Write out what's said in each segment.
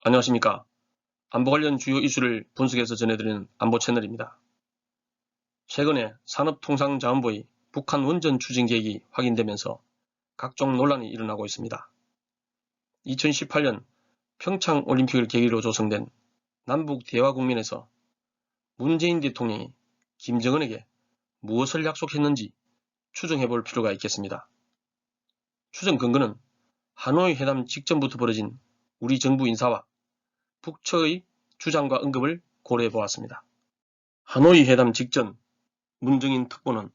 안녕하십니까. 안보 관련 주요 이슈를 분석해서 전해드리는 안보 채널입니다. 최근에 산업통상자원부의 북한 원전 추진 계획이 확인되면서 각종 논란이 일어나고 있습니다. 2018년 평창 올림픽을 계기로 조성된 남북 대화국면에서 문재인 대통령이 김정은에게 무엇을 약속했는지 추정해볼 필요가 있겠습니다. 추정 근거는 하노이 회담 직전부터 벌어진 우리 정부 인사와 북처의 주장과 언급을 고려해 보았습니다. 하노이 회담 직전 문정인 특보는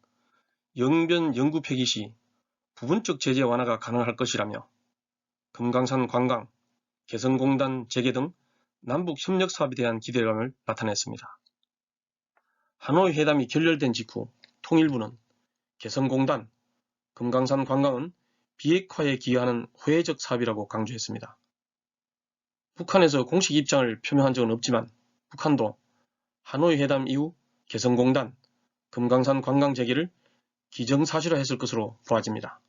영변 영구 폐기 시 부분적 제재 완화가 가능할 것이라며 금강산 관광, 개성공단 재개 등 남북 협력 사업에 대한 기대감을 나타냈습니다. 하노이 회담이 결렬된 직후 통일부는 개성공단, 금강산 관광은 비핵화에 기여하는 호혜적 사업이라고 강조했습니다. 북한에서 공식 입장을 표명한 적은 없지만 북한도 하노이 회담 이후 개성공단, 금강산 관광 재개를 기정사실화했을 것으로 보아집니다.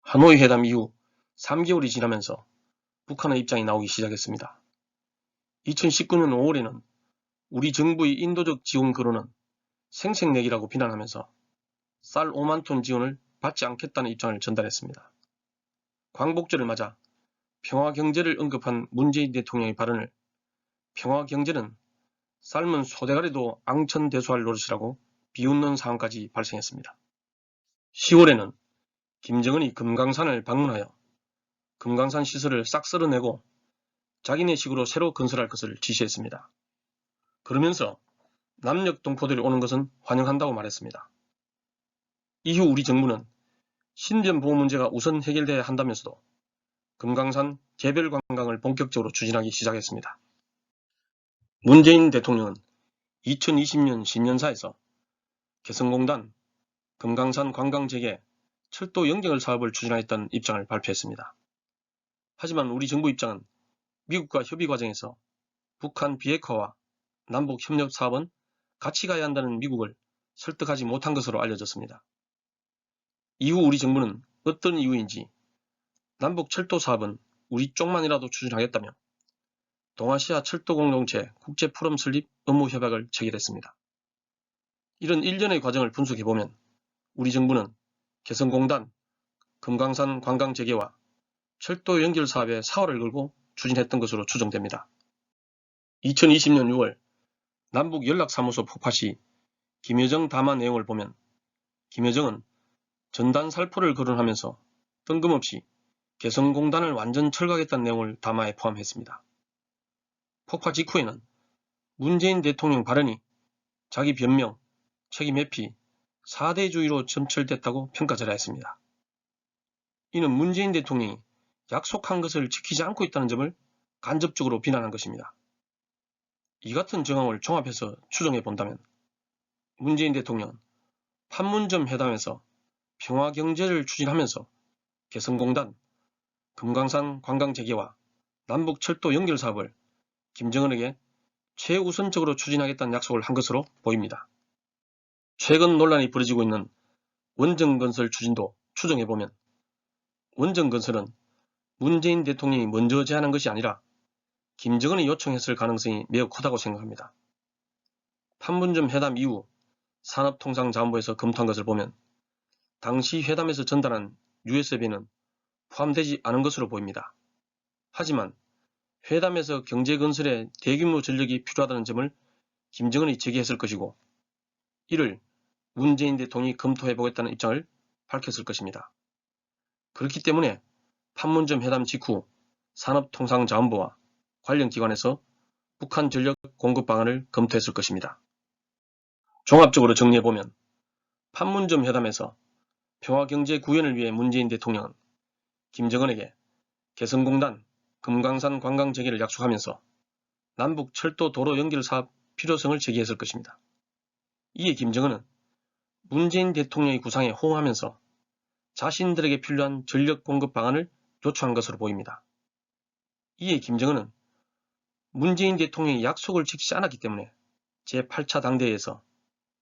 하노이 회담 이후 3개월이 지나면서 북한의 입장이 나오기 시작했습니다. 2019년 5월에는 우리 정부의 인도적 지원 거론은 생색내기라고 비난하면서 쌀 5만 톤 지원을 받지 않겠다는 입장을 전달했습니다. 광복절을 맞아 평화경제를 언급한 문재인 대통령의 발언을 평화경제는 삶은 소대가리도 앙천대소할 노릇이라고 비웃는 상황까지 발생했습니다. 10월에는 김정은이 금강산을 방문하여 금강산 시설을 싹 쓸어내고 자기네식으로 새로 건설할 것을 지시했습니다. 그러면서 남녘 동포들이 오는 것은 환영한다고 말했습니다. 이후 우리 정부는 신변 보호 문제가 우선 해결돼야 한다면서도 금강산 개별 관광을 본격적으로 추진하기 시작했습니다. 문재인 대통령은 2020년 신년사에서 개성공단, 금강산 관광 재개, 철도 연결 사업을 추진하였던 입장을 발표했습니다. 하지만 우리 정부 입장은 미국과 협의 과정에서 북한 비핵화와 남북 협력 사업은 같이 가야 한다는 미국을 설득하지 못한 것으로 알려졌습니다. 이후 우리 정부는 어떤 이유인지 남북 철도 사업은 우리 쪽만이라도 추진하겠다며 동아시아 철도공동체 국제포럼 설립 업무 협약을 체결했습니다. 이런 일련의 과정을 분석해보면 우리 정부는 개성공단, 금강산 관광 재개와 철도 연결 사업에 사활을 걸고 추진했던 것으로 추정됩니다. 2020년 6월 남북 연락사무소 폭파 시 김여정 담화 내용을 보면 김여정은 전단 살포를 거론하면서 뜬금없이 개성공단을 완전 철거하겠다는 내용을 담화에 포함했습니다. 폭파 직후에는 문재인 대통령 발언이 자기 변명, 책임 회피, 4대주의로 점철됐다고 평가절하했습니다. 이는 문재인 대통령이 약속한 것을 지키지 않고 있다는 점을 간접적으로 비난한 것입니다. 이 같은 정황을 종합해서 추정해 본다면 문재인 대통령은 판문점 회담에서 평화경제를 추진하면서 개성공단, 금강산 관광 재개와 남북 철도 연결 사업을 김정은에게 최우선적으로 추진하겠다는 약속을 한 것으로 보입니다. 최근 논란이 벌어지고 있는 원전건설 추진도 추정해보면 원전건설은 문재인 대통령이 먼저 제안한 것이 아니라 김정은이 요청했을 가능성이 매우 크다고 생각합니다. 판문점 회담 이후 산업통상자원부에서 검토한 것을 보면 당시 회담에서 전달한 USB는 포함되지 않은 것으로 보입니다. 하지만 회담에서 경제건설에 대규모 전력이 필요하다는 점을 김정은이 제기했을 것이고 이를 문재인 대통령이 검토해보겠다는 입장을 밝혔을 것입니다. 그렇기 때문에 판문점 회담 직후 산업통상자원부와 관련 기관에서 북한 전력 공급 방안을 검토했을 것입니다. 종합적으로 정리해보면 판문점 회담에서 평화경제 구현을 위해 문재인 대통령은 김정은에게 개성공단, 금강산 관광 재개를 약속하면서 남북 철도 도로 연결 사업 필요성을 제기했을 것입니다. 이에 김정은은 문재인 대통령의 구상에 호응하면서 자신들에게 필요한 전력 공급 방안을 요청한 것으로 보입니다. 이에 김정은은 문재인 대통령이 약속을 지키지 않았기 때문에 제8차 당대회에서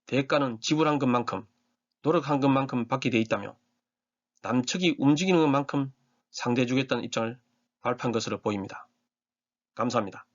대가는 지불한 것만큼 노력한 것만큼 받게 돼 있다며 남측이 움직이는 것만큼 상대해주겠다는 입장을 발표한 것으로 보입니다. 감사합니다.